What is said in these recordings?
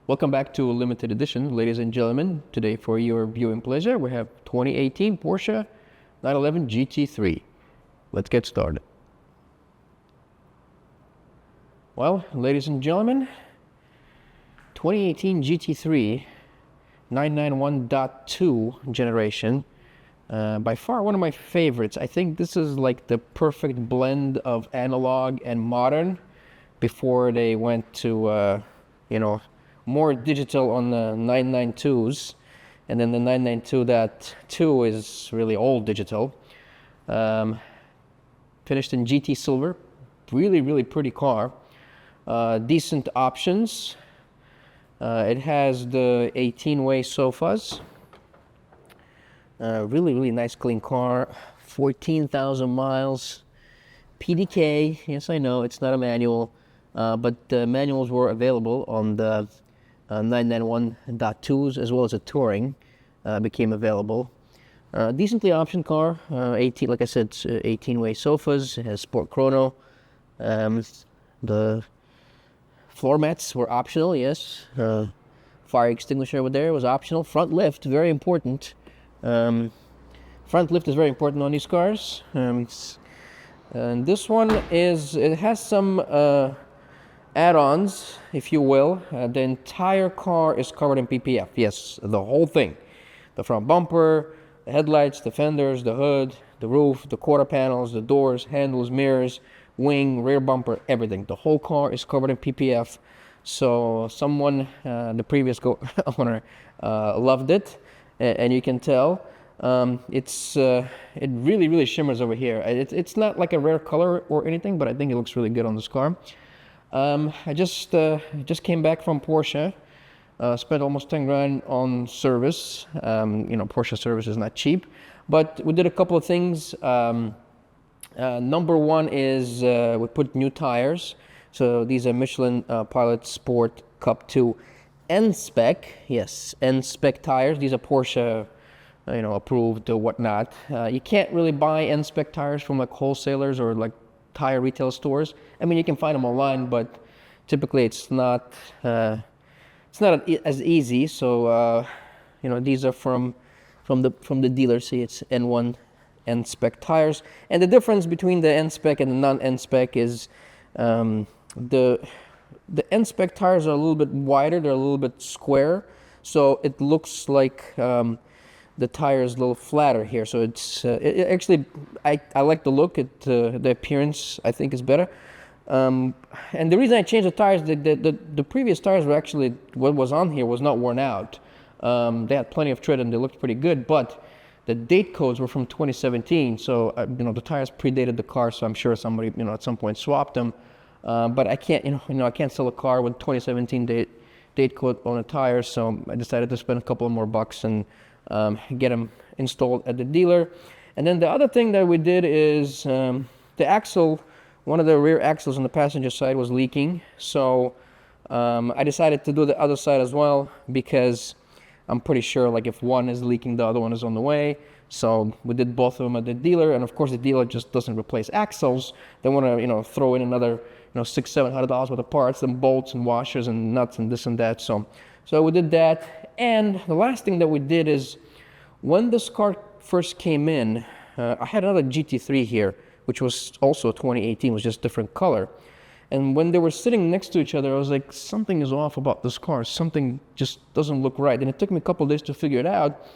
Welcome back to a limited edition, ladies and gentlemen. Today, for your viewing pleasure, we have 2018 Porsche 911 GT3. Let's get started. Well, ladies and gentlemen, 2018 GT3 991.2 generation. By far one of my favorites. I think this is like the perfect blend of analog and modern before they went to, more digital on the 992s, and then the 992.2 is really old digital. Finished in GT silver, really pretty car. Decent options. It has the 18-way sofas. Really nice clean car. 14,000 miles. PDK, yes I know it's not a manual, but the manuals were available on the 991.2s, as well as a touring became available. Decently optioned car. 18, like I said, 18-way sofas. It has sport chrono. The floor mats were optional, yes. Fire extinguisher over there was optional. Front lift, very important. Front lift is very important on these cars. And this one it has some add-ons, if you will. The entire car is covered in PPF. Yes, the whole thing. The front bumper, the headlights, the fenders, the hood, the roof, the quarter panels, the doors, handles, mirrors, wing, rear bumper, everything. The whole car is covered in PPF. So someone, the previous owner, loved it, and you can tell. It really shimmers over here. It's not like a rare color or anything, but I think it looks really good on this car. I just came back from Porsche. Spent almost 10 grand on service. Porsche service is not cheap, but we did a couple of things. Number one is we put new tires. So these are Michelin Pilot Sport Cup 2 N-Spec. Yes, N-Spec tires. These are Porsche, approved or whatnot. You can't really buy N-Spec tires from like wholesalers or like tire retail stores. I mean, you can find them online, but typically it's not as easy. So these are from the dealer. See, it's N1 N-Spec tires, and the difference between the N-Spec and the non-N-Spec is the N-Spec tires are a little bit wider. They're a little bit square, so it looks like the tire is a little flatter here. So it's actually I like the look. The appearance I think is better. And the reason I changed the tires, the previous tires were actually, what was on here was not worn out. They had plenty of tread and they looked pretty good, but the date codes were from 2017. So the tires predated the car, so I'm sure somebody at some point swapped them. But I can't I can't sell a car with 2017 date code on the tires, so I decided to spend a couple more bucks and get them installed at the dealer. And then the other thing that we did is the axle. One of the rear axles on the passenger side was leaking, so I decided to do the other side as well, because I'm pretty sure like if one is leaking, the other one is on the way. So we did both of them at the dealer, and of course the dealer just doesn't replace axles. They want to throw in another $600-700 worth of parts and bolts and washers and nuts and this and that. So we did that. And the last thing that we did is, when this car first came in, I had another GT3 here, which was also 2018, was just different color. And when they were sitting next to each other, I was like, something is off about this car. Something just doesn't look right. And it took me a couple of days to figure it out.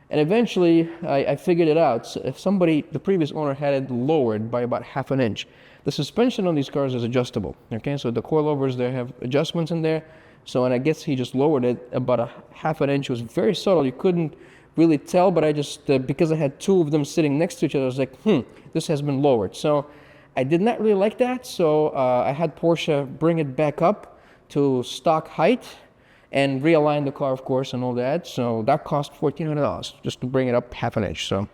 And eventually, I figured it out. So if the previous owner had it lowered by about ½ an inch. The suspension on these cars is adjustable. Okay, so the coilovers, they have adjustments in there. So, and I guess he just lowered it about ½ an inch. It was very subtle. You couldn't really tell, but I just, because I had two of them sitting next to each other, I was like, this has been lowered. So I did not really like that. So I had Porsche bring it back up to stock height and realign the car, of course, and all that. So that cost $1,400 just to bring it up ½ an inch. So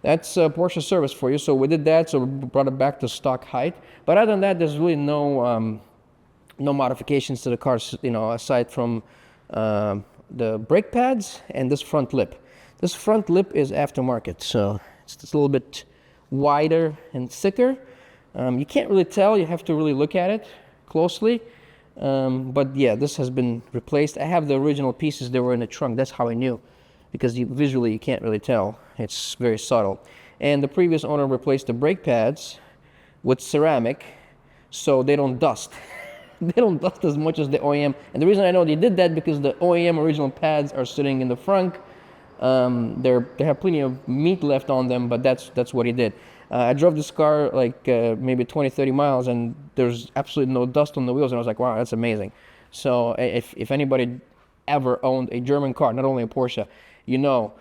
that's Porsche service for you. So we did that. So we brought it back to stock height. But other than that, there's really no modifications to the car, aside from the brake pads and this front lip. This front lip is aftermarket, so it's just a little bit wider and thicker. You can't really tell. You have to really look at it closely. But yeah, this has been replaced. I have the original pieces that were in the trunk. That's how I knew, because visually you can't really tell. It's very subtle. And the previous owner replaced the brake pads with ceramic so they don't dust. They don't dust as much as the OEM. And the reason I know they did that because the OEM original pads are sitting in the front. They have plenty of meat left on them, but that's what he did. I drove this car like maybe 20-30 miles, and there's absolutely no dust on the wheels, and I was like, wow, that's amazing. So if anybody ever owned a German car, not only a Porsche, you know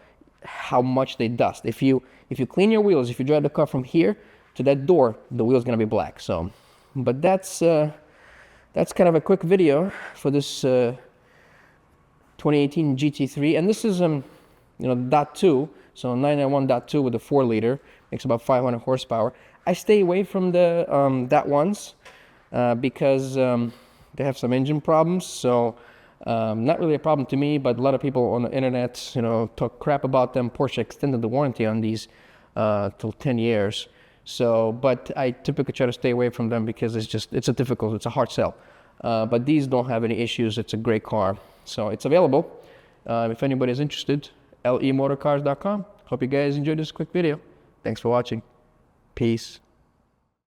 how much they dust. If you clean your wheels, if you drive the car from here to that door, the wheel's gonna be black. So, but that's kind of a quick video for this 2018 GT3, and this is .2, so 991.2 with a 4-liter, makes about 500 horsepower. I stay away from the .1s because they have some engine problems, so not really a problem to me, but a lot of people on the internet, talk crap about them. Porsche extended the warranty on these till 10 years. So, but I typically try to stay away from them because it's a hard sell. But these don't have any issues. It's a great car. So it's available. If anybody's interested, lemotorcars.com. Hope you guys enjoyed this quick video. Thanks for watching. Peace.